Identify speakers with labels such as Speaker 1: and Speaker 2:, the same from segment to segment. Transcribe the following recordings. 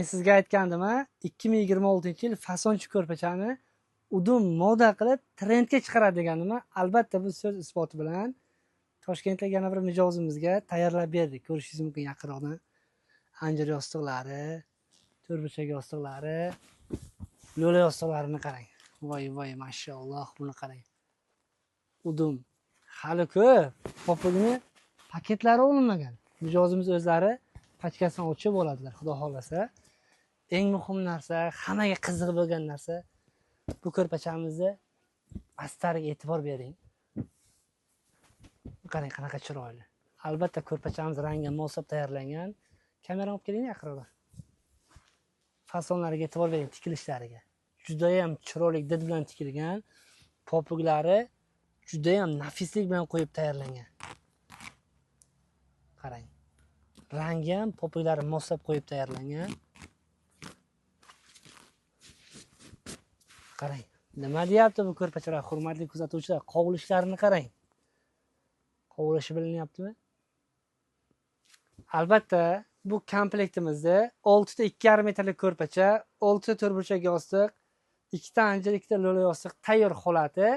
Speaker 1: Sizga aytgandim, 2026-yil fasonchi ko'rpachani udum moda qilib trendga chiqaradi degandim. Albatta bu so'z isboti bilan Toshkentdagi yana bir mijozimizga tayyorlab berdik. Ko'rishingiz mumkin yaqinroqdan. Anjir yostiqlari, to'rtburchak yostiqlari, lo'la yostiqlarini qarang. Voy, mashalloh, buni qarang. Udum hali ko'p. Popugini paketlari olinmagan. Mijozimiz o'zlari pachkasini ochib oladilar, xudo xolasa. Eng muhim narsa, hammaga qiziq bo'lgan narsa, bu ko'rpachamizni astariga e'tibor bering. Qarang qanaqa chiroyli. Albatta ko'rpachamiz rangiga mos tayyorlangan. Kamerani olib keling yaqinroq. Fasonlariga e'tibor bering, tikilishlariga. Juda ham chiroyli did bilan tikilgan. Popuklari juda ham nafislik bilan qo'yib tayyorlangan. Qarang. Rangi ham popuklari moslab qo'yib tayyorlangan. Qarang. Nima deyapti bu ko'rpachalar, hurmatli kuzatuvchilar? Qovulishlarini qarang. Qovurishi bilinyaptimi? Albatta, bu komplektimizda 6 ta 2,5 metrlik ko'rpacha, 6 ta to'rtburchak yostiq, 2 ta anjir, 2 ta lo'la yostiq tayyor holati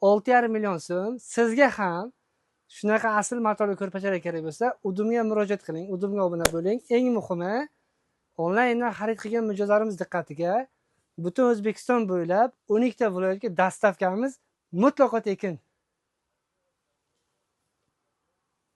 Speaker 1: 6,5 million so'm. Sizga ham shunaqa asl matoli ko'rpachalar kerak bo'lsa, Udumga murojaat qiling, Udumga obuna bo'ling. Eng muhimi, onlayndan xarid qilgan mijozlarimiz diqqatiga, butun O'zbekiston bo'ylab 12 ta viloyatga dastavkamiz mutlaqo tekin.